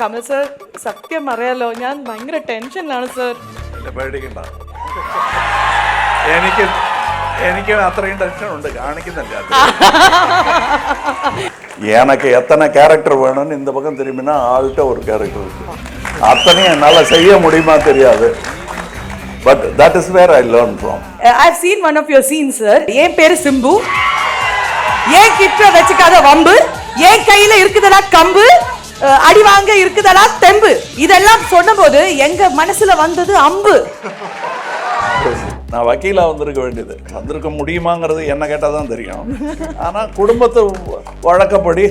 Kamal sir സത്യം അറിയാലോ, ഞാൻ ഭയങ്കര ടെൻഷനിലാണ് സർ. പേടിക്കണ്ട, എനിക്ക് അത്രയും ടെൻഷൻ ഉണ്ട്, കാണിക്കുന്നില്ല. எனக்கு எத்தனை கேரக்டர் வேணும்னு இந்த பக்கம் திரும்பினா ஆள்கிட்ட ஒரு கேரக்டர் இருக்கு. அத்தனையும் என்னால் செய்ய முடியுமா தெரியாது. But that is where I learn from. I have seen one of your scenes sir. என் பேரு சிம்பு, ஏன் கிட்ட வச்சுக்காத வம்பு, ஏன் கையில இருக்குதடா கம்பு, அடி வாங்க இருக்குதடா தெம்பு, இதெல்லாம் சொன்னபோது எங்க மனசுல வந்தது அம்பு. நான் வக்கீலாக வந்திருக்க வேண்டியது, வந்திருக்க முடியுமாங்கிறது என்ன கேட்டால் தான் தெரியும். ஆனால் குடும்பத்தை வழக்கப்படி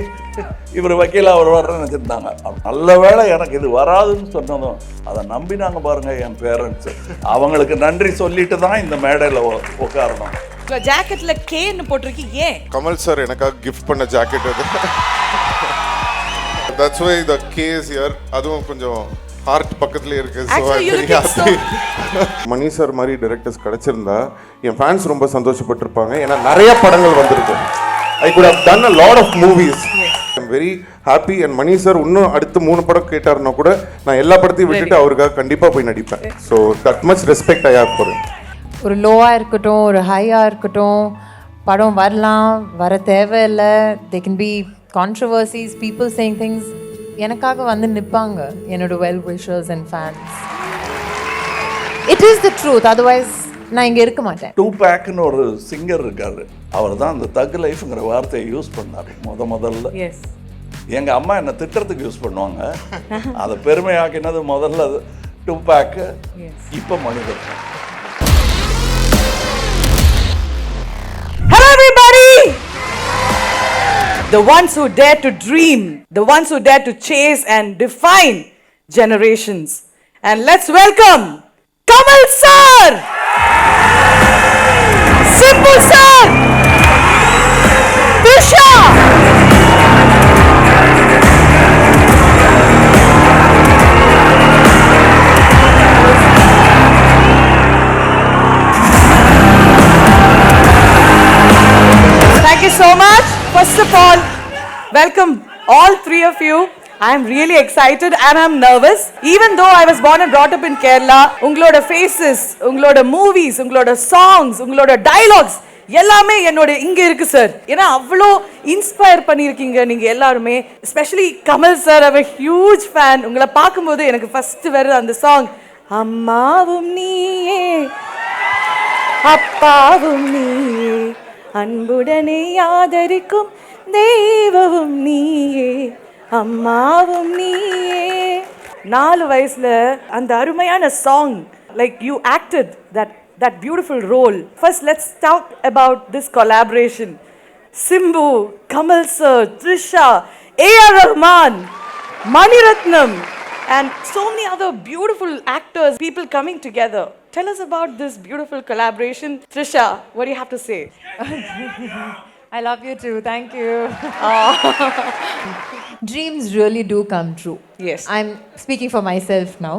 இவர் வக்கீலாக வருவார்னு நினச்சிருந்தாங்க. நல்ல வேளை எனக்கு இது வராதுன்னு சொன்னதும் அதை நம்பினாங்க பாருங்க என் பேரண்ட்ஸு. அவங்களுக்கு நன்றி சொல்லிட்டு தான் இந்த மேடையில் உட்காரணும். ஜாக்கெட்ல கேன்னு போட்டிருக்கு, ஏன்? கமல் சார் எனக்காக கிஃப்ட் பண்ண ஜாக்கெட் அது. That's why the case here. அதுவும் கொஞ்சம் ஹார்ட் பக்கத்துல இருக்கு. மணி சார் மாதிரி டைரக்டர்ஸ் கிடைச்சிருந்தா என் ஃபேன்ஸ் ரொம்ப சந்தோஷப்பட்டிருப்பாங்க. ஏன்னா நிறைய படங்கள் வந்திருக்கு. I could have done a lot of movies. I'm very happy. and Mani sir இன்னும் அடுத்து 3 படம் கேட்டாருன்னா கூட நான் எல்லா படத்தையும் விட்டுட்டு அவருக்காக கண்டிப்பா போய் நடிப்பேன். So that much respect I have for him. ஒரு லோவாக இருக்கட்டும், ஒரு ஹையாக இருக்கட்டும், படம் வரலாம், வர தேவையில்லை. They can be controversies, people saying things. எனக்காக வந்து நிற்பாங்க என்னோட well wishers and fans. It is the truth. Otherwise நான் இங்கே இருக்க மாட்டேன். டூபேக்னு ஒரு சிங்கர் இருக்காரு, அவர் தான் அந்த தக் லைஃப்ங்கிற வார்த்தையை யூஸ் பண்ணார் முதல்ல. எங்கள் அம்மா என்னை திட்டத்துக்கு யூஸ் பண்ணுவாங்க, அதை பெருமையாக்கினது முதல்ல டூபேக்கு, இப்போ மனிதன். Hello everybody! The ones who dare to dream, the ones who dare to chase and define generations. And let's welcome Kamal sir! Simbu sir! Trisha! Thank you so much. First of all, welcome all 3 of you. I am really excited and I am nervous. Even though I was born and brought up in Kerala, ungaloda faces, ungaloda movies, ungaloda songs, ungaloda dialogues எல்லாமே என்னோட இங்க இருக்கு sir. ஏன்னா அவ்வளோ inspire பண்ணியிருக்கீங்க நீங்க எல்லாருமே. Especially Kamal sir, I am a huge fan. உங்களை பார்க்கும்போது எனக்கு ஃபர்ஸ்ட் வர அந்த சாங், அம்மாவும் நீயே அப்பாவும் நீயே அன்புடனே ஆதரிக்கும் தெய்வமும் நீயே அம்மாவும் நீயே. 4 வயசுல அந்த அருமையான song, like you acted that beautiful role. First, let's talk about this collaboration. Simbu, Kamal sir, Trisha, A.R. Rahman, Mani Ratnam, and so many other beautiful actors, people coming together. Tell us about this beautiful collaboration. Trisha, what do you have to say? I love you too. Thank you. Dreams really do come true. Yes. I'm speaking for myself now.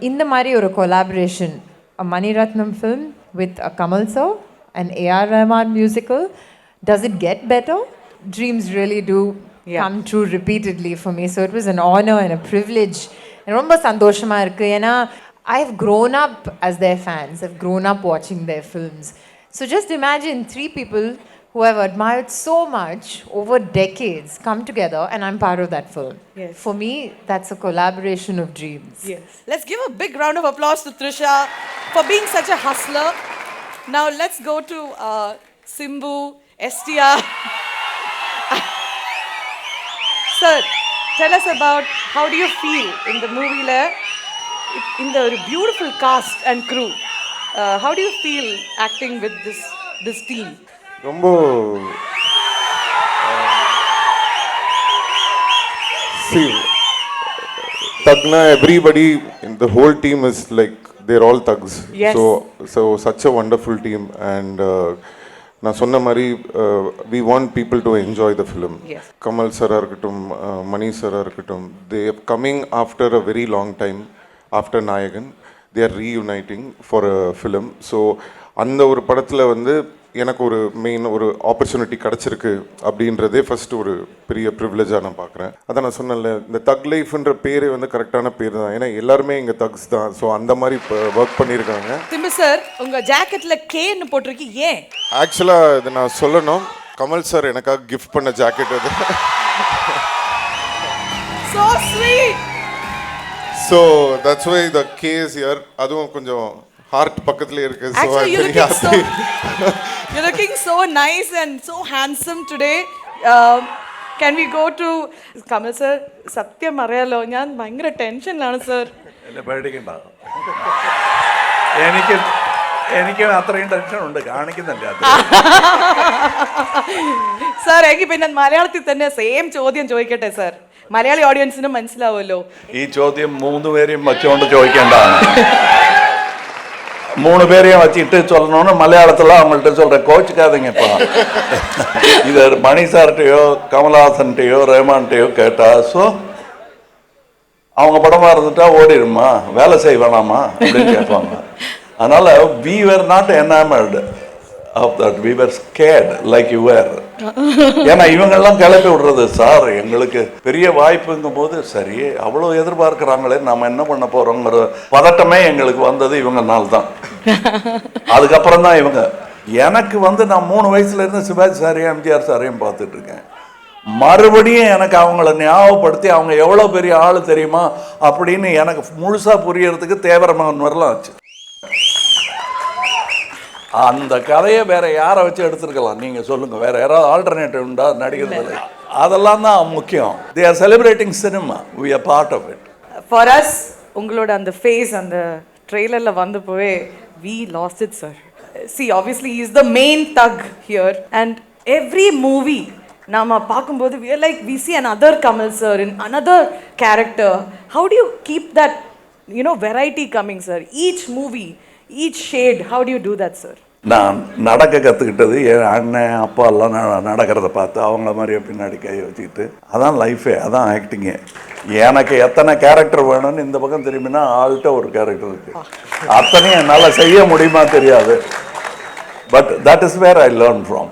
In the Mari or a collaboration, a Mani Ratnam film with a Kamal sir, an A.R. Rahman musical. Does it get better? Dreams really do come true repeatedly for me. So it was an honor and a privilege. And romba sandoshama irukku ena I've grown up as their fans. I've grown up watching their films. So just imagine 3 people who I've admired so much over decades come together and I'm part of that film. Yes. For me, that's a collaboration of dreams. Yes. Let's give a big round of applause to Trisha for being such a hustler. Now let's go to Simbu, STR. Sir, tell us about how do you feel in the movie in the beautiful cast and crew. How do you feel acting with this team? ரொம்ப thugna, everybody in the whole team is like they're all thugs. Yes. So such a wonderful team. And நான் சொன்ன மாதிரி we want people to enjoy the film. Yes. Kamal sir இருக்கட்டும், மணி sir இருக்கட்டும், they are coming after a very long time after Nayagan. They are reuniting for a film. So அந்த ஒரு படத்தில் வந்து எனக்கு ஒரு மெயின் ஒரு ஆப்பர்ச்சுனிட்டி கிடச்சிருக்கு அப்படின்றதே ஃபஸ்ட்டு ஒரு பெரிய ப்ரிவிலேஜாக நான் பார்க்குறேன். அதான் நான் சொன்னேன்ல, இந்த தக் லைஃப்ன்ற பேரே வந்து கரெக்டான பேர் தான். ஏன்னா எல்லாருமே இங்கே தக்ஸ் தான். ஸோ அந்த மாதிரி இப்போ ஒர்க் பண்ணியிருக்காங்க. திம்பு சார், உங்கள் ஜாக்கெட்டில் கேன்னு போட்டிருக்கு, ஏன்? ஆக்சுவலாக இது நான் சொல்லணும், கமல் சார் எனக்காக கிஃப்ட் பண்ண ஜாக்கெட் அது. So sweet. So that's why the K is here. அதுவும் கொஞ்சம் ஹார்ட் பக்கத்துலேயே இருக்கு. So Actually, I'm very happy. You're looking so nice and so handsome today. Can we go to Kamal sir? സത്യം അറിയാലോ, ഞാൻ ഭയങ്കര ടെൻഷനിലാണ് സർ. എന്നെ പേടിക്കണ്ട, എനിക്ക് അത്രയും ടെൻഷൻ ഉണ്ട്, കാണിക്കുന്നില്ല സാർ. എനിക്ക് പിന്നെ മലയാളത്തിൽ തന്നെ സെയിം ചോദ്യം ചോദിക്കട്ടെ സാർ, മലയാളി ഓഡിയൻസിനും മനസ്സിലാവുമല്ലോ. ഈ ചോദ്യം 3 പേരെയും വച്ചുകൊണ്ട് ചോദിക്കേണ്ടതാണ്. 3 பேரையும் வச்சுட்டு சொல்லணும்னு மலையாளத்தில் அவங்கள்ட்ட சொல்கிறேன், கோச்சுக்காதீங்கப்பா. இது மணி சார்கிட்டையோ கமல்ஹாசன்கிட்டையோ ரஹ்மான்கிட்டையோ கேட்டா, ஸோ அவங்க படமாக இருந்துட்டா ஓடிடுமா, வேலை செய்ய வேணாமா அப்படின்னு கேட்பாங்க. அதனால் we were not enamored of that, we were scared like you were. ஏன்னா இவங்கெல்லாம் கிளப்பி விடுறது, சார் எங்களுக்கு பெரிய வாய்ப்புங்கும் போது சரி அவ்வளோ எதிர்பார்க்குறாங்களே நம்ம என்ன பண்ண போகிறோங்கிற பதட்டமே எங்களுக்கு வந்தது இவங்கனால தான். அதுக்கப்புறம் தான் இவங்க எனக்கு வந்து நான் 3 வயசுலேருந்து சிவாஜி சாரையும் எம்ஜிஆர் சாரையும் பார்த்துட்டு இருக்கேன். மறுபடியும் எனக்கு அவங்கள ஞாபகப்படுத்தி அவங்க எவ்வளோ பெரிய ஆள் தெரியுமா அப்படின்னு எனக்கு முழுசாக புரியறதுக்கு தேவரமகன் வரலாம் ஆச்சு. அந்த கதையை வேற யாரை வச்சு எடுத்துருக்கலாம் நீங்க சொல்லுங்க, வேற யாராவது ஆல்டர்னேட்டிவ் உண்டா நடிக்கிறது? அதெல்லாம் தான் முக்கியம். They are celebrating cinema, we are part of it. For us, உங்களோட அந்த ஃபேஸ் அந்த ட்ரெய்லர்ல வந்து போய் we lost it sir. See, obviously he is the main thug here and every movie நாம பார்க்கும்போது we are like we see another Kamal sir in another character. How do you keep that variety coming sir? Each movie, each shade, how do you do that sir? நான் நடக்க கற்றுக்கிட்டது என் அண்ணன் அப்பா எல்லாம் நடக்கிறத பார்த்து அவங்கள மாதிரியே பின்னாடி கை வச்சுக்கிட்டு, அதான் லைஃபே, அதான் ஆக்டிங்கே. எனக்கு எத்தனை கேரக்டர் வேணும்னு இந்த பக்கம் திரும்பினா ஆள்கிட்ட ஒரு கேரக்டர் இருக்கு, அத்தனையும் என்னால் செய்ய முடியுமா தெரியாது. But that is where I learn from.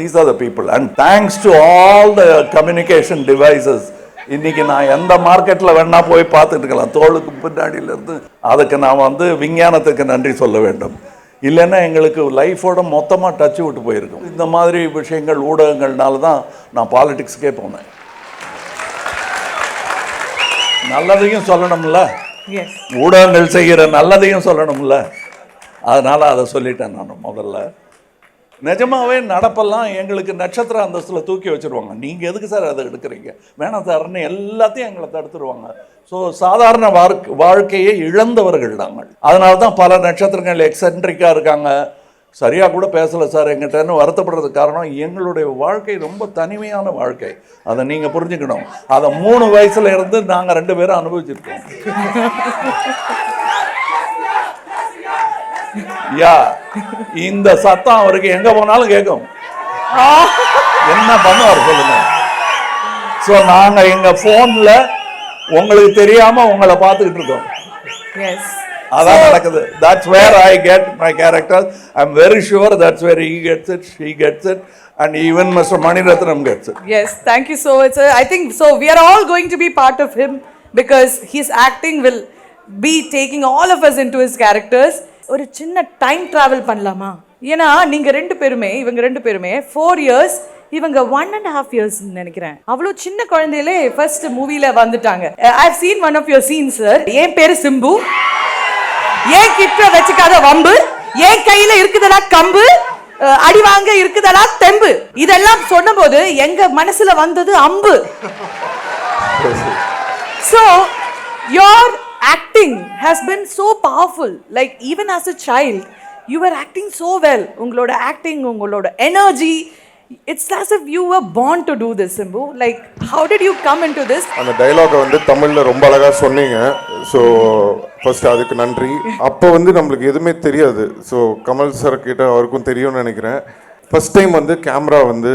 These are the people and thanks to all the communication devices. இன்னைக்கு நான் எந்த மார்க்கெட்டில் வேணா போய் பார்த்துட்டு இருக்கலாம், தோளுக்கு பின்னாடியிலேருந்து. அதுக்கு நான் வந்து விஞ்ஞானத்துக்கு நன்றி சொல்ல வேண்டும். இல்லைன்னா எங்களுக்கு லைஃபோட மொத்தமாக டச்சு விட்டு போயிருக்கும். இந்த மாதிரி விஷயங்கள் ஊடகங்கள்னால தான் நான் பாலிடிக்ஸ்க்கே போனேன். நல்லதையும் சொல்லணும்ல, ஊடகங்கள் செய்கிற நல்லதையும் சொல்லணும்ல, அதனால் அதை சொல்லிட்டேன் நான் முதல்ல. நிஜமாவே நடப்பெல்லாம் எங்களுக்கு நட்சத்திர அந்தஸ்தில் தூக்கி வச்சுருவாங்க. நீங்கள் எதுக்கு சார் அதை எடுக்கிறீங்க, வேணாம் சார்ன்னு எல்லாத்தையும் எங்களை தடுத்துருவாங்க. ஸோ சாதாரண வாழ்க்கையை இழந்தவர்கள் நாங்கள். அதனால தான் பல நட்சத்திரங்கள் எக்ஸென்ட்ரிக்காக இருக்காங்க, சரியாக கூட பேசலை சார் எங்கிட்டன்னு வருத்தப்படுறதுக்கு காரணம் எங்களுடைய வாழ்க்கை ரொம்ப தனிமையான வாழ்க்கை. அதை நீங்கள் புரிஞ்சுக்கணும். அதை 3 வயசுல இருந்து நாங்கள் 2 பேரும் அனுபவிச்சிருக்கோம். யா, இந்த சத்தம் அவருக்கு எங்க போனாலும் கேட்கும். என்ன பண்ணுவார் சொல்லுங்க. ஸோ நாங்க எங்க போன்ல உங்களுக்கு தெரியாம உங்களை பார்த்துக்கிட்டு இருக்கோம். அதான் நடக்குது. That's where I get my character. I'm very sure that's where he gets it, she gets it, and even Mr. Maniratnam gets it. Yes, thank you so much sir. I think so we are all going to be part of him because his acting will be taking all of us into his characters. ஒரு சின்ன time travel பண்ணலாமா? ஏன்னா நீங்க 2 பேருமே, இவங்க 2 பேருமே 4 years, இவங்க 1.5 years நினைக்கிறேன். அவ்வளோ சின்ன குழந்தையிலே ஃபர்ஸ்ட் மூவில வந்துட்டாங்க. I have seen one of your scenes sir. என் பேரு சிம்பு, ஏன் கிட்ட வச்சுக்காத வம்பு, ஏன் கையில இருக்குதடா கம்பு, அடி வாங்க இருக்குதடா தெம்பு, இதெல்லாம் சொன்னபோது எங்க மனசுல வந்தது அம்பு. So your acting has been so powerful. Like even as a child you were acting so well. உங்களோட acting, உங்களோட energy, it's as if you were born to do this Simbu. Like how did you come into this? அந்த டயலாக வந்து தமிழில் ரொம்ப அழகாக சொன்னீங்க. So first அதுக்கு நன்றி. அப்போ வந்து நம்மளுக்கு எதுவுமே தெரியாது. ஸோ கமல் சார் கிட்ட அவருக்கும் தெரியும்னு நினைக்கிறேன். ஃபர்ஸ்ட் டைம் வந்து கேமரா வந்து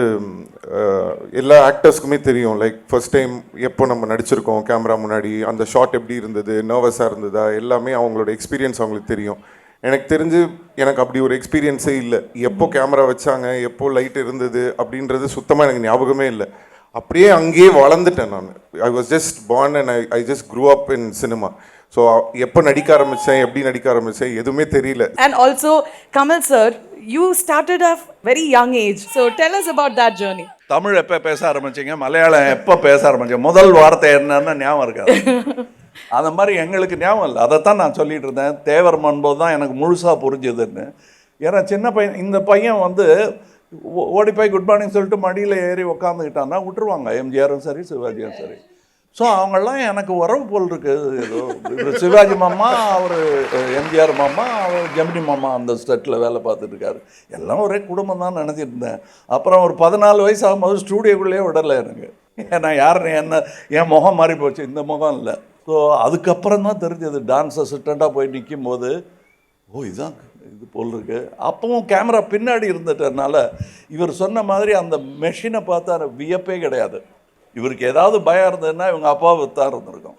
எல்லா ஆக்டர்ஸ்க்குமே தெரியும். லைக் ஃபர்ஸ்ட் டைம் எப்போ நம்ம நடிச்சிருக்கோம் கேமரா முன்னாடி, அந்த ஷாட் எப்படி இருந்தது, நர்வஸாக இருந்ததா, எல்லாமே அவங்களோட எக்ஸ்பீரியன்ஸ் அவங்களுக்கு தெரியும். எனக்கு தெரிஞ்சு எனக்கு அப்படி ஒரு எக்ஸ்பீரியன்ஸே இல்லை. எப்போ கேமரா வச்சாங்க, எப்போ லைட் இருந்தது அப்படின்றது சுத்தமாக எனக்கு ஞாபகமே இல்லை. அப்படியே அங்கேயே வளர்ந்துட்டேன் நான். I was just born and I just grew up in cinema. So எப்போ நடிக்க ஆரம்பித்தேன், எப்படி நடிக்க ஆரம்பித்தேன் எதுவுமே தெரியல. And also, Kamal sir, you started at very young age. So tell us about that journey. Tamil எப்போ பேச ஆரம்பிச்சிங்க, மலையாளம் எப்போ பேச ஆரம்பிச்சிங்க, முதல் வார்த்தை என்னன்னு ஞாபகம் இருக்காது. அந்த மாதிரி எங்களுக்கு ஞாபகம் இல்லை. அதைத்தான் நான் சொல்லிட்டு இருந்தேன். தேவர் மன்போது தான் எனக்கு முழுசாக புரிஞ்சுதுன்னு. ஏன்னா சின்ன பையன், இந்த பையன் வந்து ஓடி போய் குட் மார்னிங் சொல்லிட்டு மடியில் ஏறி உக்காந்துக்கிட்டான்னா விட்டுருவாங்க, எம்ஜிஆரும் சரி சிவாஜியும் சரி. ஸோ அவங்கெல்லாம் எனக்கு உறவு போல் இருக்குது. ஏதோ சிவாஜி மாமா, அவர் எம்ஜிஆர் மாமா, அவர் ஜெமினி மாமா அந்த ஸ்டெட்டில் வேலை பார்த்துட்டு இருக்காரு. எல்லாம் ஒரே குடும்பம் தான் நினச்சிட்டு இருந்தேன். அப்புறம் ஒரு 14 வயசு ஆகும்போது ஸ்டூடியோக்குள்ளேயே விடலை எனக்கு. ஏன்னா யாருன்னு என்ன, என் முகம் மாறி போச்சு, இந்த முகம் இல்லை. ஸோ அதுக்கப்புறம் தான் தெரிஞ்சது, டான்ஸ் அசிஸ்டண்ட்டாக போய் நிற்கும் போது இதுதான் இது போல் இருக்குது. அப்பவும் கேமரா பின்னாடி இருந்துட்டதுனால இவர் சொன்ன மாதிரி அந்த மெஷினை பார்த்தா வியப்பே கிடையாது. இவருக்கு ஏதாவது பயம் இருந்ததுன்னா இவங்க அப்பாவை தான் இருந்திருக்கும்.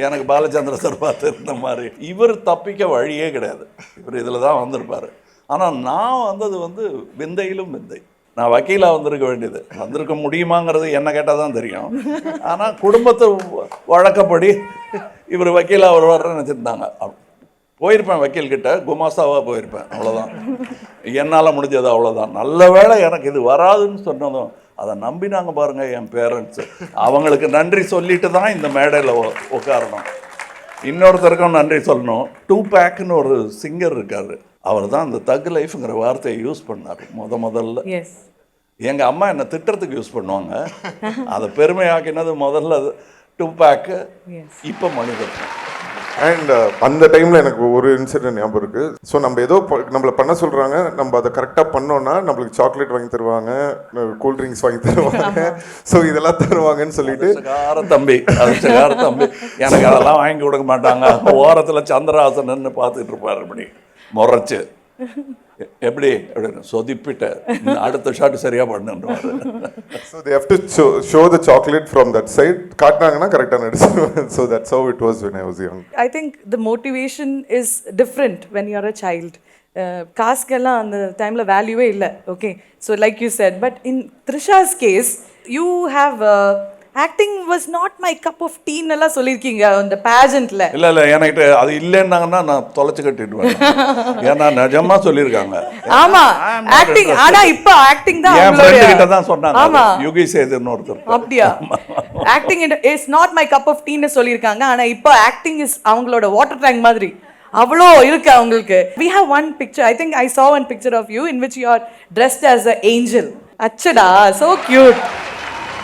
எனக்கு பாலச்சந்திர சார் பார்த்து இருந்த மாதிரி. இவர் தப்பிக்க வழியே கிடையாது. இவர் இதில் தான் வந்திருப்பார். ஆனால் நான் வந்தது வந்து விந்தையிலும் விந்தை. நான் வக்கீலாக வந்திருக்க வேண்டியது. வந்திருக்க முடியுமாங்கிறது என்ன கேட்டால் தான் தெரியும். ஆனால் குடும்பத்தை வழக்கப்படி இவர் வக்கீலாக வருவார்னு நினச்சிருந்தாங்க. போயிருப்பேன் வக்கீல்கிட்ட, குமாஸ்தாவாக போயிருப்பேன், அவ்வளோதான். என்னால் முடிஞ்சது அவ்வளோதான். நல்ல வேளை எனக்கு இது வராதுன்னு சொன்னதும் அதை நம்பினாங்க பாருங்கள் என் பேரண்ட்ஸு. அவங்களுக்கு நன்றி சொல்லிட்டு தான் இந்த மேடையில் உட்காரணும். இன்னொருத்தருக்கும் நன்றி சொல்லணும். 2PACன்னு ஒரு சிங்கர் இருக்கார். அவர் தான் அந்த தக் லைஃப்ங்கிற வார்த்தையை யூஸ் பண்ணார் முதல்ல. எங்கள் அம்மா என்னை திட்டத்துக்கு யூஸ் பண்ணுவாங்க. அதை பெருமையாக்கினது முதல்ல 2PAC, இப்போ மனிதன். அண்ட் அந்த டைமில் எனக்கு ஒரு இன்சிடென்ட் ஞாபகம் இருக்குது. ஸோ நம்ம ஏதோ நம்மளை பண்ண சொல்கிறாங்க, நம்ம அதை கரெக்டாக பண்ணோன்னா நம்மளுக்கு சாக்லேட் வாங்கி தருவாங்க, கூல்ட்ரிங்க்ஸ் வாங்கி தருவாங்க, ஸோ இதெல்லாம் தருவாங்கன்னு சொல்லிட்டு தம்பி எனக்கு அதெல்லாம் வாங்கி கொடுக்க மாட்டாங்க. ஓரத்தில் சந்திரஹாசன் பார்த்துட்டு இருப்பார், இப்படி முறைச்சு எப்படி அப்படின்னு சொதிப்பிட்ட அடுத்த ஷாட் சரியா பண்ணுவார். So they have to show the chocolate from that side. காட்டினாங்கன்னா கரெக்டாக நடிச்சிருவாங்க. So that's how it was when I was young. I think the motivation is different when you are a child. காசுக்கெல்லாம் அந்த டைமில் வேல்யூவே இல்லை. Okay, so like you said, but in Trisha's case you have acting was not my cup of டீன்னு எல்லாம் சொல்லியிருக்கீங்க அந்த பேஜெண்ட்ல. இல்லை எனக்கு அது இல்லைன்னாங்கன்னா நான் தொலைச்சு கட்டிடுவேன். ஏன்னா நிஜமா சொல்லியிருக்காங்க. ஆமா, ஆக்டிங். ஆனா இப்போ ஆக்டிங் தான் என் ஃப்ரெண்ட் கிட்ட தான் சொன்னாங்க. ஆமா, யுகி சேதுன்னு ஒருத்தர். அப்படியா? Acting is not my cup of டீன்னு சொல்லியிருக்காங்க. ஆனா இப்போ ஆக்டிங் இஸ் அவங்களோட வாட்டர் டேங்க் மாதிரி. அவ்வளோ இருக்கு அவங்களுக்கு. We have one picture. I think I saw one picture of you in which you are dressed as an angel. அச்சடா, so cute,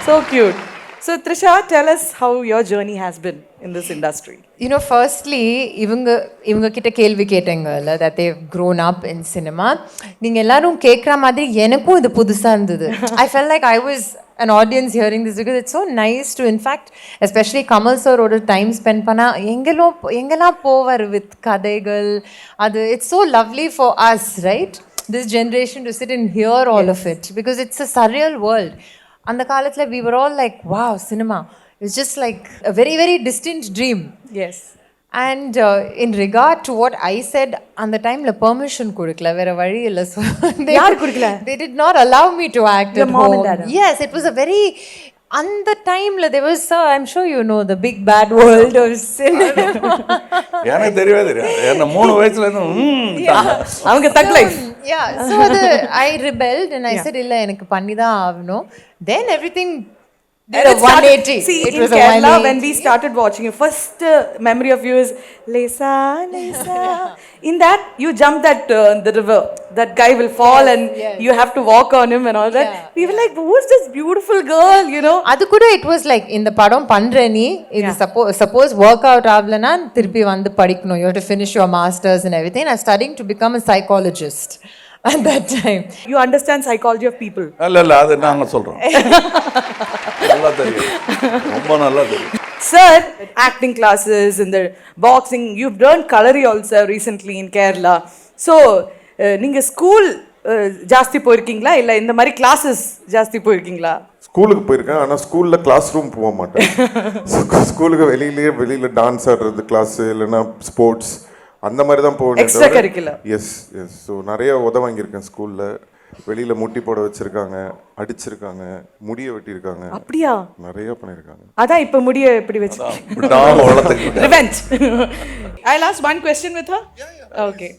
so cute. So Trisha, tell us how your journey has been in this industry. You know, firstly, இவங்க கிட்ட கேள்வி கேட்டேங்கல்ல, that they've grown up in cinema. நீங்க எல்லாரும் கேக்குற மாதிரி எனக்கும் இது புதுசா இருந்தது. I felt like I was an audience hearing this because it's so nice to, in fact, especially Kamal sir oda time spend பண்ணா எங்கெல்லாம் போவார் with கதைகள். அது it's so lovely for us, right? This generation to sit and hear all of it because it's a surreal world. அந்த காலத்தில் we were all like, wow, cinema. It's just like a very, very distant dream. Yes. And in regard to what I said, அந்த டைம்ல permission கொடுக்கல, வேற வழி இல்லை. So யார் கொடுக்கல? They did not allow me to act Your at mom home. and dad? Yes, it was a very அந்த டைம்ல there was, I'm sure you know, the big bad world of cinema. எனக்கு தெரியவே தெரியாது. என்ன 3 வயசுல இருந்து அவங்க தக் life. Yeah, so I rebelled and I said இல்ல எனக்கு பண்ணி தான் ஆகணும். Then everything did a 180. See, it in was Kerala, a 180. when we started watching, your first memory of you is Lesa, Lesa. In that, you jump the river. That guy will fall and you have to walk on him and all that. We were like, who's this beautiful girl, you know? அது கூட it was like, இந்த படம் பண்ற நீ இது suppose work out ஆகலனா திருப்பி வந்து படிக்கணும். You have to finish your masters and everything. I'm studying to become a psychologist at that time. You understand psychology of people? இல்ல அது நாங்க சொல்றோம். நல்லா தெரியும், ரொம்ப நல்லா தெரியும். Sir, acting classes in the boxing, you've done Kalari also recently in Kerala. So, நீங்க ஸ்கூல் ஜாஸ்தி போயிருக்கீங்களா இல்ல இந்த மாதிரி கிளாஸஸ் ஜாஸ்தி போயிருக்கீங்களா? ஸ்கூலுக்கு போயிருக்கேன், ஆனால் ஸ்கூலில் கிளாஸ் ரூம் போக மாட்டேன். ஸ்கூலுக்கு வெளியில் டான்ஸ் ஆடுறது கிளாஸு இல்லைன்னா ஸ்போர்ட்ஸ் அந்த மாதிரி தான் போகணும். Extracurricular. Yes yes. So நிறைய வாங்கியிருக்கேன் ஸ்கூலில். வெளியில் முட்டி போட வச்சுருக்காங்க, அடிச்சிருக்காங்க, முடிய வெட்டியிருக்காங்க. அப்படியா? நிறைய பண்ணியிருக்காங்க. அதான் இப்போ முடிய இப்படி வச்சு revenge. I'll ask one question with her. Okay.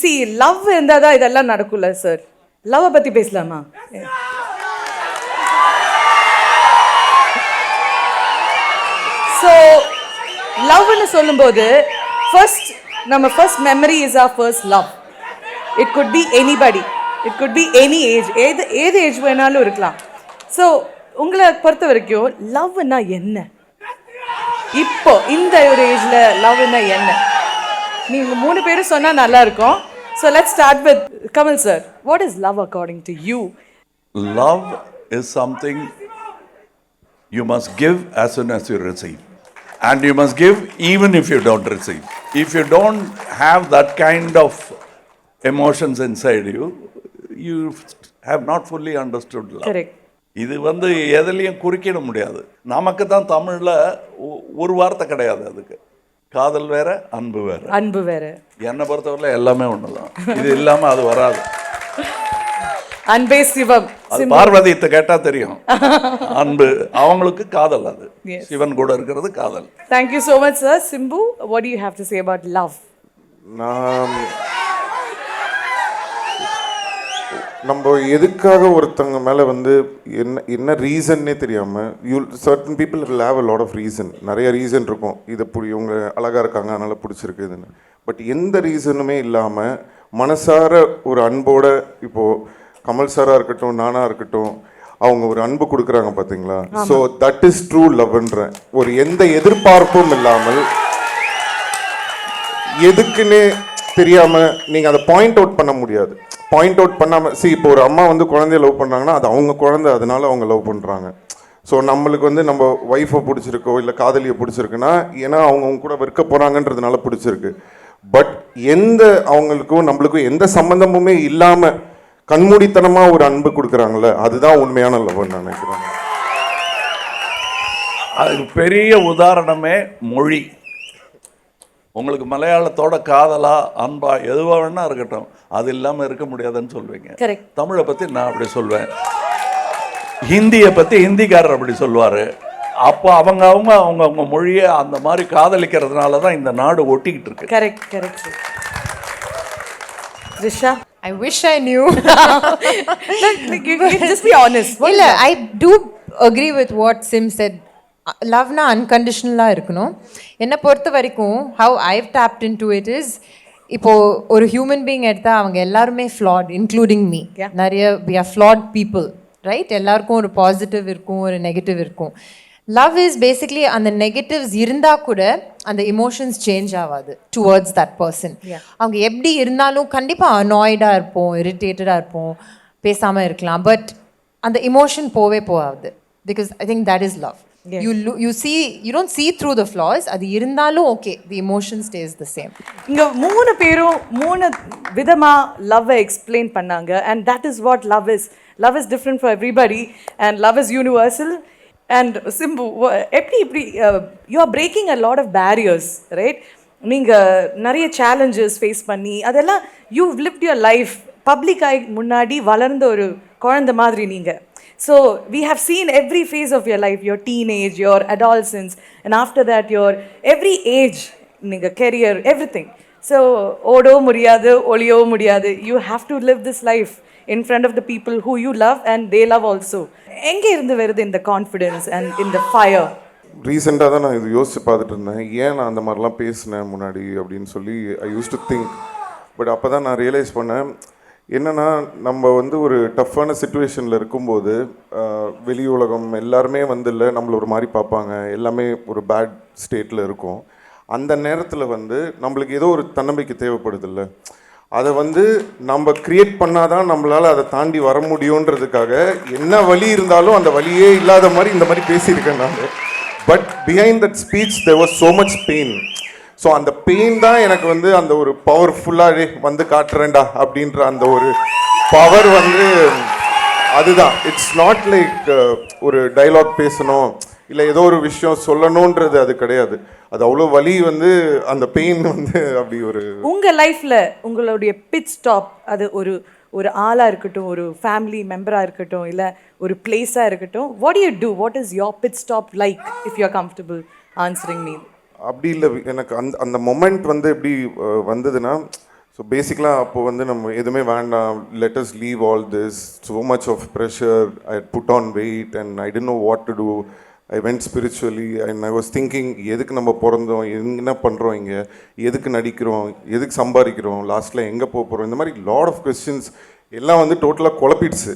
See, love இருந்தால் தான் இதெல்லாம் நடக்கும்ல சார். லவ்வை பற்றி பேசலாமா? ஸோ லவ்னு சொல்லும்போது நம்ம first memory is our first love. It could be anybody, it could be any age, ஏது ஏஜ் வேணாலும் இருக்கலாம். ஸோ உங்களை பொறுத்த வரைக்கும் லவ்னா என்ன? இப்போ இந்த ஒரு ஏஜ்ல லவ்னா என்ன? நீங்க 3 பேரும் சொன்னா நல்லா இருக்கும். So let's start with Kamal sir. What is love according to you? Love is something you must give as soon as you receive. And you must give even if you don't receive. If you don't have that kind of emotions inside you, you have not fully understood love. Correct. இது எதுலையும் குறிக்கிட முடியாது. நமக்கு தான் தமிழில் ஒரு வார்த்தை கிடையாது அதுக்கு. காதல் வேற, அன்பு வேற. அன்பு வேற. என்னை பொறுத்தவரையில் எல்லாமே ஒன்று தான். இது இல்லாமல் அது வராது. அன்பே சிவம். பார்வதியத்தை கேட்டா தெரியும். அன்பு அவங்களுக்கு காதல், அது சிவன் கூட இருக்கிறது காதல். Thank you so much sir. Simbu, what do you have to say about love? நம்ம எதுக்காக ஒருத்தவங்க மேலே என்ன ரீசன்னே தெரியாமல் certain people will have a lot of reason. நிறைய ரீசன் இருக்கும். இதை இவங்க அழகாக இருக்காங்க அதனால் பிடிச்சிருக்குதுன்னு. பட் எந்த ரீசனுமே இல்லாமல் மனசார ஒரு அன்போட, இப்போது கமல் சாராக இருக்கட்டும், நானாக இருக்கட்டும், அவங்க ஒரு அன்பு கொடுக்குறாங்க பார்த்தீங்களா? ஸோ தட் இஸ் ட்ரூ லவ்ன்ற. ஒரு எந்த எதிர்பார்ப்பும் இல்லாமல், எதுக்குன்னே தெரியாமல் நீங்கள் அதை பாயிண்ட் அவுட் பண்ண முடியாது. பாயிண்ட் அவுட் பண்ணாமல் இப்போ ஒரு அம்மா குழந்தைய லவ் பண்ணுறாங்கன்னா அது அவங்க குழந்தை, அதனால அவங்க லவ் பண்ணுறாங்க. ஸோ நம்மளுக்கு நம்ம ஒய்ஃபை பிடிச்சிருக்கோ இல்லை காதலியை பிடிச்சிருக்குன்னா ஏன்னா அவங்க கூட இருக்க போகிறாங்கன்றதுனால பிடிச்சிருக்கு. பட் அவங்களுக்கும் நம்மளுக்கும் எந்த சம்மந்தமுமே இல்லாமல் கண்மூடித்தனமாக ஒரு அன்பு கொடுக்குறாங்களே, அதுதான் உண்மையான லவ்னு நான் நினைக்கிறேன். அதுக்கு பெரிய உதாரணமே மொழி. உங்களுக்கு மலையாளத்தோட காதலா, அன்பா, எதுவாக வேணா இருக்கட்டும், அது இல்லாமல் இருக்க முடியாதுன்னு சொல்வீங்க. தமிழை பற்றி நான் அப்படி சொல்வேன். ஹிந்தியை பற்றி ஹிந்திக்காரர் அப்படி சொல்லுவார். அப்போ அவங்க மொழியை அந்த மாதிரி காதலிக்கிறதுனால தான் இந்த நாடு ஒட்டிக்கிட்டு இருக்கு. Correct correct. Trisha, I wish I knew. Just be honest. Illa, I do agree with what Sim said. Love na unconditional இருக்கணும். என்ன பொறுத்த வரைக்கும் how I've tapped into it is, இப்போ ஒரு human being எடுத்தா அவங்க எல்லாருமே flawed, including me. நிறைய we are flawed people, right? எல்லாருக்கும் ஒரு பாசிட்டிவ் இருக்கும், ஒரு நெகட்டிவ் இருக்கும். லவ் இஸ் பேசிக்லி அந்த நெகட்டிவ்ஸ் இருந்தால் கூட அந்த இமோஷன்ஸ் சேஞ்ச் ஆகாது டுவர்ட்ஸ் தட் பர்சன். அவங்க எப்படி இருந்தாலும் கண்டிப்பாக அனாய்டாக இருப்போம், இரிட்டேட்டடாக இருப்போம், பேசாமல் இருக்கலாம். பட் அந்த இமோஷன் போகாது. Because I think that is love. You don't see through the flaws. அது இருந்தாலும் okay, the emotion stays the same. இங்கே 3 பேரும் 3 விதமாக லவ்வை எக்ஸ்பிளைன் பண்ணாங்க. And that is what love is. Love is different for everybody and love is universal. And Simbu, எப்படி you are breaking a lot of barriers, right? நீங்கள் நிறைய challenges face பண்ணி அதெல்லாம் you've lived your life public ஆகி முன்னாடி வளர்ந்த ஒரு குழந்தை மாதிரி நீங்கள். So we have seen every phase of your life, your teenage, your adolescence, and after that your every age, ninga career, everything. So odo mudiyadu, oliyo mudiyadu. You have to live this life in front of the people who you love and they love also. Enge irundhu verudhu in the confidence and in the fire. ரீசெண்டாக தான் நான் இது யோசிச்சு பார்த்துட்டு இருந்தேன். ஏன் நான் அந்த மாதிரிலாம் பேசினேன் முன்னாடி அப்படின்னு சொல்லி ஐ யூஸ் டு திங்க். பட் அப்போ தான் நான் ரியலைஸ் பண்ணேன், என்னென்னா நம்ம ஒரு டஃப்பான சுச்சுவேஷனில் இருக்கும்போது வெளி உலகம் எல்லாருமே இல்லை நம்மளை ஒரு மாதிரி பார்ப்பாங்க, எல்லாமே ஒரு பேட் ஸ்டேட்டில் இருக்கும். அந்த நேரத்தில் நம்மளுக்கு ஏதோ ஒரு தன்னம்பிக்கை தேவைப்படுதில்ல, அதை நம்ம க்ரியேட் பண்ணாதான் நம்மளால் அதை தாண்டி வர முடியுன்றதுக்காக என்ன வலி இருந்தாலும் அந்த வலியே இல்லாத மாதிரி இந்த மாதிரி பேசியிருக்கேன் நான். But behind that speech there was so much pain. So அந்த பெயின் தான் எனக்கு அந்த ஒரு பவர்ஃபுல்லாக காட்டுறேன்டா அப்படின்ற அந்த ஒரு பவர் அதுதான். இட்ஸ் நாட் லைக் ஒரு டைலாக் பேசணும், இல்லை ஏதோ ஒரு விஷயம் சொல்லணுன்றது அது கிடையாது. அது அவ்வளோ வலி வந்து அந்த பெயின் வந்து அப்படி ஒரு உங்கள் லைஃப்பில் உங்களுடைய பிட் ஸ்டாப் அது ஒரு ஆளாக இருக்கட்டும், ஒரு ஃபேமிலி மெம்பராக இருக்கட்டும், இல்லை ஒரு பிளேஸாக இருக்கட்டும், what you do, what is your pit stop like if you are comfortable answering me? அப்படி இல்லை, எனக்கு அந்த மொமெண்ட் வந்து எப்படி வந்ததுன்னா, ஸோ பேசிக்கலாக அப்போது வந்து நம்ம எதுவுமே வேண்டாம், let us leave all this, so much of pressure, I put on weight and I don't know what to do. I went spiritually and I was thinking, எதுக்கு நம்ம பிறந்தோம், என்ன பண்ணுறோம் இங்கே, எதுக்கு நடிக்கிறோம், எதுக்கு சம்பாதிக்கிறோம், லாஸ்ட்டில் எங்கே போகிறோம், இந்த மாதிரி லாட் ஆஃப் கொஸ்டின்ஸ் எல்லாம் வந்து டோட்டலாக குழப்பிடுச்சு.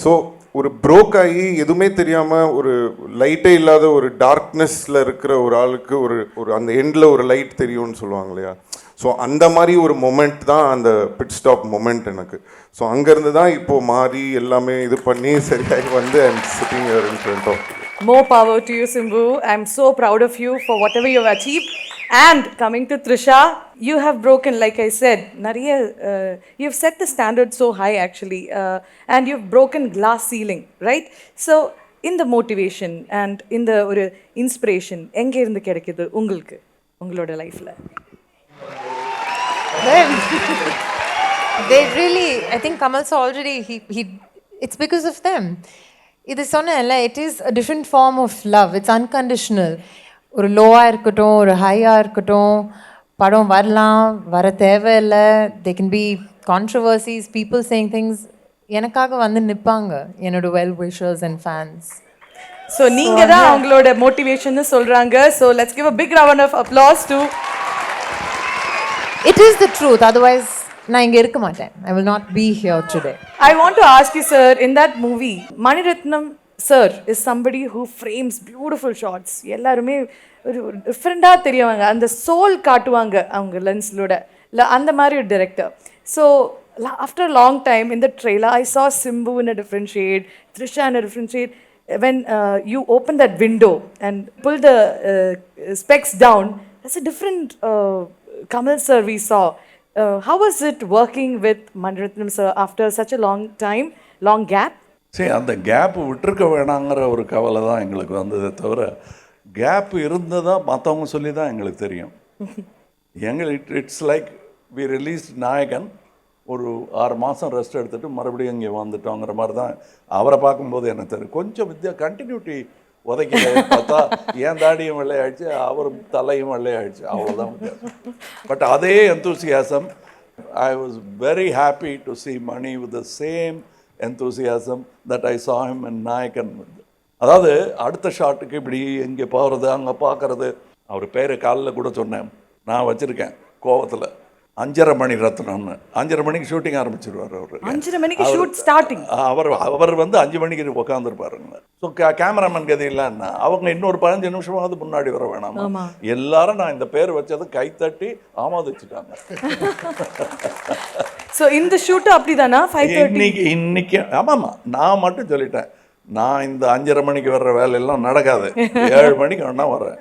ஸோ ஒரு ப்ரோக் ஆகி எதுவுமே தெரியாமல் ஒரு லைட்டே இல்லாத ஒரு டார்க்னஸில் இருக்கிற ஒரு ஆளுக்கு ஒரு அந்த எண்டில் ஒரு லைட் தெரியும்னு சொல்லுவாங்க இல்லையா. ஸோ அந்த மாதிரி ஒரு மொமெண்ட் தான் அந்த பிட் ஸ்டாப் மொமெண்ட் எனக்கு. ஸோ அங்கேருந்து தான் இப்போது மாறி எல்லாமே இது பண்ணி சரியாகி வந்து I'm sitting here in front of. More power to you, Simbu. I'm so proud of you for whatever you've achieved. And coming to Trisha, you have broken, like I said, Nariya, you've set the standard so high actually, and you've broken glass ceiling, right? So, in the motivation and in the inspiration, எங்க இருந்து கிடைக்குது உங்களுக்கு உங்களோட லைஃப்ல? They really, I think Kamal sir already, it's because of them. இது சொன்னேன்ல, it is a different form of love. It's unconditional. ஒரு லோவாக இருக்கட்டும், ஒரு ஹையாக இருக்கட்டும், படம் வரலாம், வர தேவையில்லை. They can be controversies, people saying things. எனக்காக வந்து நிற்பாங்க என்னோட well wishers and fans. So நீங்கள் தான் அவங்களோட மோட்டிவேஷன்னு சொல்கிறாங்க. So let's give a big round of applause to. It is the truth. Otherwise நான் இங்கே இருக்க மாட்டேன். I will not be here today. I want to ask you, sir, in that movie, Mani Ratnam sir is somebody who frames beautiful shots. எல்லாருமே ஒரு டிஃப்ரெண்டாக தெரியவாங்க, அந்த soul காட்டுவாங்க அவங்க லென்ஸ்லோட. இல்லை அந்த மாதிரி ஒரு director. So after a long time in the trailer, I saw Simbu in a different shade, Trisha in a different shade. When you open that window and pull the specs down, that's a different Kamal sir we saw. How was it working with Mani Ratnam sir after such a long time, long gap? சரி, அந்த gap விட்டுருக்க வேணாங்கிற ஒரு கவலை தான் எங்களுக்கு வந்ததே தவிர, gap இருந்ததாக மற்றவங்க சொல்லி தான் எங்களுக்கு தெரியும். இட்ஸ் லைக் வி ரிலீஸ் நாயகன், ஒரு 6 மாதம் ரெஸ்ட் எடுத்துகிட்டு மறுபடியும் இங்கே வந்துட்டோங்கிற மாதிரி தான் அவரை பார்க்கும்போது எனக்கு தெரியும். கொஞ்சம் கண்டினியூட்டி உதைக்கல பார்த்தா என் தாடியும் வெள்ளையாயிடுச்சு, அவர் தலையும் வெள்ளையாயிடுச்சு, அவ்வளோதான் வித்தியாசம். பட் அதே enthusiasm, I was very happy to see Mani with the same enthusiasm that I saw him in நாயகன். அதாவது அடுத்த ஷாட்டுக்கு இப்படி இங்கே போகிறது, அங்கே பார்க்குறது. அவர் பேரை காலில் கூட சொன்னேன், நான் வச்சுருக்கேன் கோவத்தில், 5:30 மணி ரத்னம்னு. 5:30 மணிக்கு ஷூட்டிங் ஆரம்பிச்சிருவார் அவர். 5:30 மணிக்கு ஷூட் ஸ்டார்டிங். அவர் வந்து 5 மணிக்கு உட்காந்துருப்பாருங்க. ஸோ கேமராமேன் கதை இல்லைன்னா அவங்க இன்னொரு 15 நிமிஷமாவது முன்னாடி வர வேணாமா? எல்லாரும் நான் இந்த பேர் வச்சது கைத்தட்டி ஆமோதிச்சுட்டாங்க. ஸோ இந்த ஷூட்டு அப்படிதானா? 5:30 இன்னைக்கு ஆமாம்மா, நான் மட்டும் சொல்லிட்டேன், நான் இந்த 5:30 மணிக்கு வர்ற வேலையெல்லாம் நடக்காது, 7 மணிக்கு வேணா வரேன்.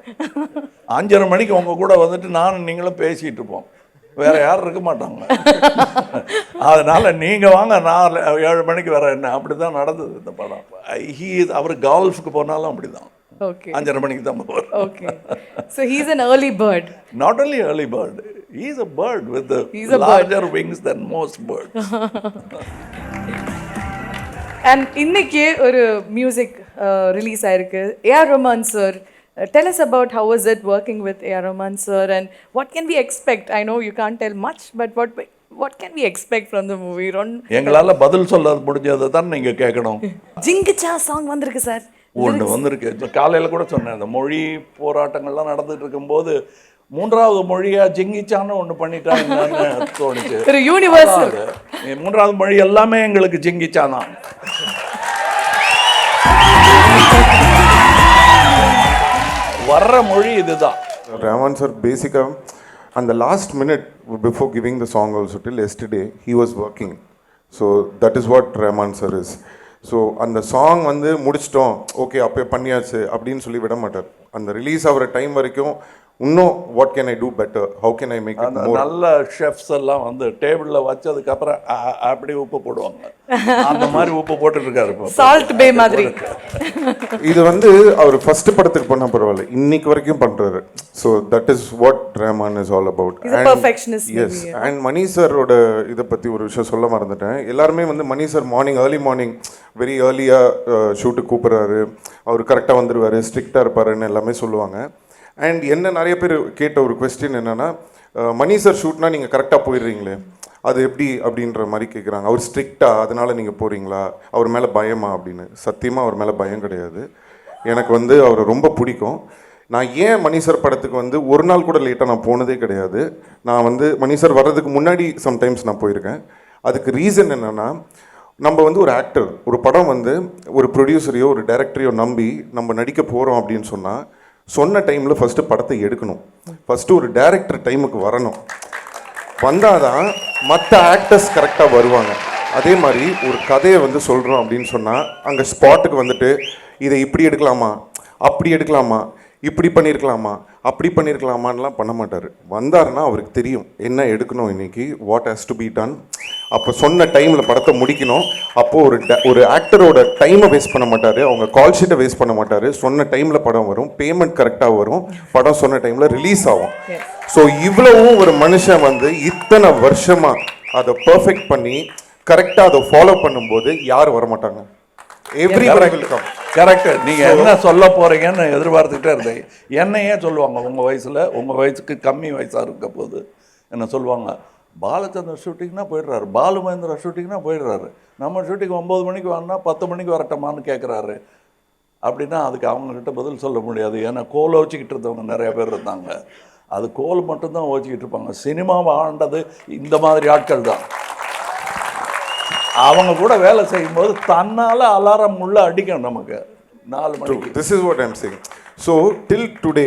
5:30 மணிக்கு உங்க கூட வந்துட்டு நானும் நீங்களும் பேசிகிட்டு இருப்போம், வேற யாரும் இருக்க மாட்டாங்க. அதனால நீங்க வாங்க, நான் 7 மணிக்கு வரேன். என்ன அப்படிதான் நடந்தது இந்த படம். அவர் கால்ஃபுக்கு போனாலும் அப்படிதான். Okay. 5:30 மணிக்கு தான் போவார். Okay. So he's an early bird. Not only early bird, he's a bird with the larger wings than most birds. And இன்னைக்கு ஒரு மியூசிக் ரிலீஸ் ஆயிருக்கு. A.R. Rahman sir, tell us about how was it working with A.R. Rahman sir and what can we expect? I know you can't tell much, but what can we expect from the movie? எங்களால பதில் சொல்ல முடிஞ்சதை தான் நீங்க கேட்கணும். ஜிங்கிச்சா song வந்திருக்கு sir. ஒன்று வந்திருக்கு. காலையில் கூட சொன்னேன், அந்த மொழி போராட்டங்கள்லாம் நடந்துட்டு இருக்கும்போது 3வது மொழியா ஜிங்கிச்சான்னு ஒன்று பண்ணிட்டா என்னன்னு தோணுச்சு. யூனிவர்சல் 3வது மொழி எல்லாமே எங்களுக்கு ஜிங்கிச்சா தான். வர்ற மொழி இதுதான். ரஹ்மான் சார் பேசிக்காக அந்த last minute before giving the song also till yesterday he was working. So that is what Rahman sir is. So அந்த சாங் வந்து முடிச்சிட்டோம், ஓகே அப்போ பண்ணியாச்சு அப்படின்னு சொல்லி விட மாட்டார். அந்த ரிலீஸ் ஆகிற டைம் வரைக்கும் இன்னும் what can I do better, how can I make it more. நல்ல ஷெஃப்ஸ் எல்லாம் வந்து டேபிளில் வச்சதுக்கப்புறம் அப்படி உப்பு போடுவாங்க, அந்த மாதிரி உப்பு போட்டுட்டு இருக்காரு இப்போ. சால்ட் பே மாதிரி. இது வந்து அவர் ஃபர்ஸ்ட் படத்துக்கு பண்ண பரவாயில்ல, இன்னைக்கு வரைக்கும் பண்றாரு. So that is what Rahman is all about. Yes. And Mani சாரோட இதை பற்றி ஒரு விஷயம் சொல்ல மறந்துட்டேன். எல்லாருமே வந்து Mani sir early morning very ஏர்லியாக ஷூட்டுக்கு கூப்பிட்றாரு, அவர் கரெக்டாக வந்துடுவார், ஸ்ட்ரிக்டாக இருப்பாருன்னு எல்லாமே சொல்லுவாங்க. அண்ட் என்ன நிறைய பேர் கேட்ட ஒரு கொஸ்டின் என்னென்னா, மணி சார் ஷூட்னா நீங்கள் கரெக்டாக போயிடுறீங்களே, அது எப்படி அப்படின்ற மாதிரி கேட்குறாங்க. அவர் ஸ்ட்ரிக்டாக அதனால் நீங்கள் போகிறீங்களா, அவர் மேலே பயமா அப்படின்னு. சத்தியமாக அவர் மேலே பயம் கிடையாது. எனக்கு வந்து அவரை ரொம்ப பிடிக்கும். நான் ஏன் மணி சார் படத்துக்கு வந்து ஒரு நாள் கூட லேட்டாக நான் போனதே கிடையாது. நான் வந்து மணி சார் வர்றதுக்கு முன்னாடி சம்டைம்ஸ் நான் போயிருக்கேன். அதுக்கு ரீசன் என்னென்னா, நம்ம வந்து ஒரு ஆக்டர், ஒரு படம் வந்து ஒரு ப்ரொடியூசரையோ ஒரு டைரக்டரையோ நம்பி நம்ம நடிக்க போகிறோம் அப்படின்னு சொன்னால் சொன்ன டைமில் ஃபஸ்ட்டு படத்தை எடுக்கணும். ஃபஸ்ட்டு ஒரு டைரக்டர் டைமுக்கு வரணும், வந்தால் தான் மற்ற ஆக்டர்ஸ் கரெக்டாக வருவாங்க. அதே மாதிரி ஒரு கதையை வந்து சொல்கிறோம் அப்படின்னு சொன்னால் அங்கே ஸ்பாட்டுக்கு வந்துட்டு இதை இப்படி எடுக்கலாமா, அப்படி எடுக்கலாமா, இப்படி பண்ணியிருக்கலாமா, அப்படி பண்ணியிருக்கலாமான்லாம் பண்ண மாட்டார். வந்தாருன்னா அவருக்கு தெரியும் என்ன எடுக்கணும் இன்னைக்கு, what has to be done. அப்போ சொன்ன டைமில் படத்தை முடிக்கணும். அப்போது ஒரு ஆக்டரோட டைமை வேஸ்ட் பண்ண மாட்டார், அவங்க கால் ஷீட்டை வேஸ்ட் பண்ண மாட்டார். சொன்ன டைமில் படம் வரும், பேமெண்ட் கரெக்டாக வரும், படம் சொன்ன டைமில் ரிலீஸ் ஆகும். ஸோ இவ்வளவும் ஒரு மனுஷன் வந்து இத்தனை வருஷமாக அதை பர்ஃபெக்ட் பண்ணி கரெக்டாக அதை ஃபாலோ பண்ணும்போது யாரும் வரமாட்டாங்க. கரெக்ட். நீங்க என்ன சொல்ல போறீங்கன்னு எதிர்பார்த்துக்கிட்டே இருந்தேன். என்னையே சொல்லுவாங்க, உங்க வயசுல உங்க வயசுக்கு கம்மி வயசா இருக்க போது என்ன சொல்லுவாங்க, பாலச்சந்தர் ஷூட்டிங்னா போயிடுறாரு, பாலு மகேந்திரா ஷூட்டிங்னா போயிடுறாரு, நம்ம ஷூட்டிங் 9 மணிக்கு வரனா 10 மணிக்கு வரட்டமான்னு கேட்குறாரு. அப்படின்னா அதுக்கு அவங்கக்கிட்ட பதில் சொல்ல முடியாது. ஏன்னா கோலை வச்சுக்கிட்டு இருந்தவங்க நிறைய பேர் இருந்தாங்க. அது கோல் மட்டும்தான் வச்சுக்கிட்டு இருப்பாங்க. சினிமாவை ஆண்டது இந்த மாதிரி ஆட்கள் தான். அவங்க கூட வேலை செய்யும்போது தன்னால் அலாரம் உள்ள அடிக்கணும் நமக்கு 4 மணிக்கு. This is what I am saying. So till today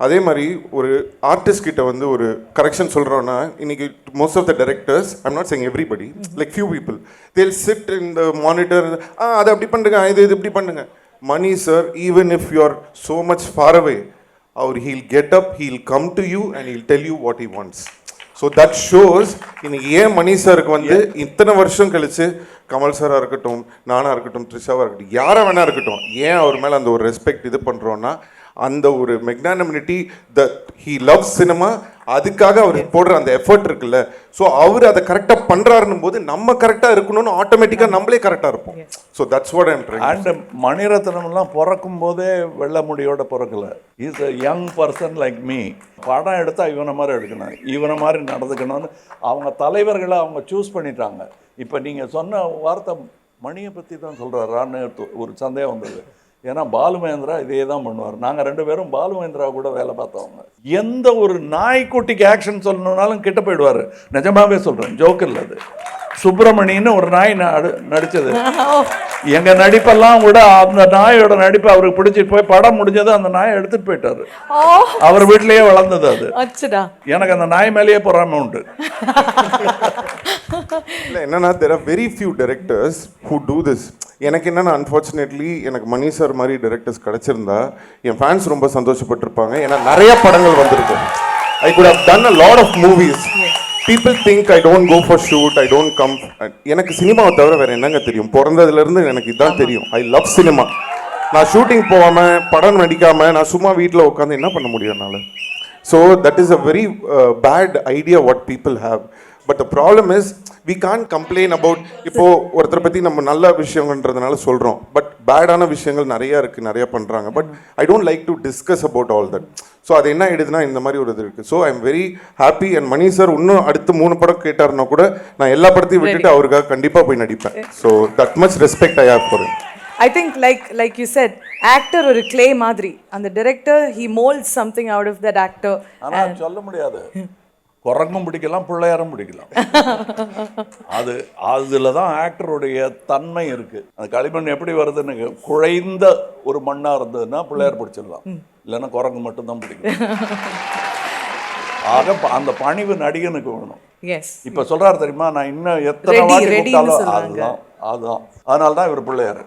அதே மாதிரி ஒரு ஆர்டிஸ்ட் கிட்ட வந்து ஒரு கரெக்ஷன் சொல்கிறோன்னா, இன்னைக்கு most of the directors, I'm not saying everybody, like few people, they'll sit in the monitor, அதை அப்படி பண்ணுங்க, இது இப்படி பண்ணுங்க. Mani sir, even if you are so much far away, he'll get up, he'll come to you and he'll tell you what he wants. So that shows இன்னைக்கு ஏன் மணி சாருக்கு வந்து இத்தனை வருஷம் கழிச்சு கமல் சாராக இருக்கட்டும், நானாக இருக்கட்டும், த்ரிஷாவாக இருக்கட்டும், யாராக வேணா இருக்கட்டும், ஏன் அவர் மேலே அந்த ஒரு ரெஸ்பெக்ட் இது பண்ணுறோன்னா, அந்த ஒரு மெக்னானிமிட்டி, ஹீ லவ்ஸ் சினிமா, அதுக்காக அவர் போடுற அந்த எஃபர்ட் இருக்குல்ல. ஸோ அவர் அதை கரெக்டாக பண்ணுறாருன்னும் போது நம்ம கரெக்டாக இருக்கணும்னு ஆட்டோமேட்டிக்காக நம்மளே கரெக்டாக இருப்போம். So that's what I'm trying. And மணிரத்னம்லாம் பிறக்கும் போதே வெள்ளை முடியோட பிறக்கல. Is a young person like me. படம் எடுத்தால் இவனை மாதிரி எடுக்கணும், இவனை மாதிரி நடந்துக்கணும்னு அவங்க தலைவர்களை அவங்க சூஸ் பண்ணிட்டாங்க. இப்போ நீங்கள் சொன்ன வார்த்தை மணியை பற்றி தான் சொல்கிறாரான்னு ஒரு சந்தேகம் வந்தது. ஏன்னா பாலு மகேந்திரா இதே தான் பண்ணுவார். நாங்கள் 2 பேரும் பாலு மகேந்திரா கூட வேலை பார்த்தவங்க. எந்த ஒரு நாய்க்குட்டிக்கு ஆக்ஷன் சொல்லணுன்னாலும் கிட்ட போயிடுவார். நிஜமாவே சொல்கிறேன், ஜோக்கு இல்லை அது. சுப்பிரமணின்னு ஒரு நாய் நடித்தது. எங்கள் நடிப்பெல்லாம் கூட அந்த நாயோட நடிப்பை அவருக்கு பிடிச்சிட்டு போய் படம் முடிஞ்சது அந்த நாயை எடுத்துகிட்டு போயிட்டாரு. அவர் வீட்டிலேயே வளர்ந்தது அது. எனக்கு அந்த நாய் மேலேயே பொறாமை உண்டு. இல்லை என்னன்னா, there are very few directors who do this. எனக்கு என்னென்னா, அன்ஃபார்ச்சுனேட்லி எனக்கு மணி சார் மாதிரி டைரக்டர்ஸ் கிடச்சிருந்தா என் ஃபேன்ஸ் ரொம்ப சந்தோஷப்பட்டிருப்பாங்க. ஏன்னா நிறைய படங்கள் வந்திருக்கும். I could have done a lot of movies. People think I don't go for shoot, I don't come. எனக்கு சினிமாவை தவிர வேறு என்னங்க தெரியும்? பிறந்ததுலேருந்து எனக்கு இதுதான் தெரியும். I love cinema. நான் ஷூட்டிங் போகாமல், படம் நடிக்காமல், நான் சும்மா வீட்டில் உட்காந்து என்ன பண்ண முடியும் என்னால்? So that is a very bad idea what people have. But the problem is we can't complain about. இப்போது ஒருத்தரை பற்றி நம்ம நல்ல விஷயங்கன்றதுனால சொல்கிறோம், பட் பேடான விஷயங்கள் நிறையா இருக்குது, நிறையா பண்ணுறாங்க. But I don't like to discuss about all that. So அது என்ன ஆயிடுதுன்னா, இந்த மாதிரி ஒரு இது இருக்குது. So I am very happy. And Mani sir இன்னும் அடுத்து 3 படம் கேட்டாருன்னா கூட நான் எல்லா படத்தையும் விட்டுட்டு அவருக்காக கண்டிப்பாக போய் நடிப்பேன். So that much respect I have for him. I think like you said, actor ஒரு clay மாதிரி. அந்த director, he molds something out of that actor. ஆனால் சொல்ல முடியாது, குரங்கும் பிடிக்கலாம், பிள்ளையாரும் பிடிக்கலாம். அதில் தான் ஆக்டருடைய தன்மை இருக்குது. அந்த களிமண் எப்படி வருதுன்னு, குழைந்த ஒரு மண்ணாக இருந்ததுன்னா பிள்ளையார் பிடிச்சிடலாம், இல்லைன்னா குரங்கு மட்டும்தான் பிடிக்கும். ஆக அந்த பணிவு நடிகனுக்கு வேணும். இப்போ சொல்கிறாரு தெரியுமா, நான் இன்னும் எத்தனை வாட்டி கூப்பிட்டாலும் அதுதான். அதனால தான் இவர் பிள்ளையார்.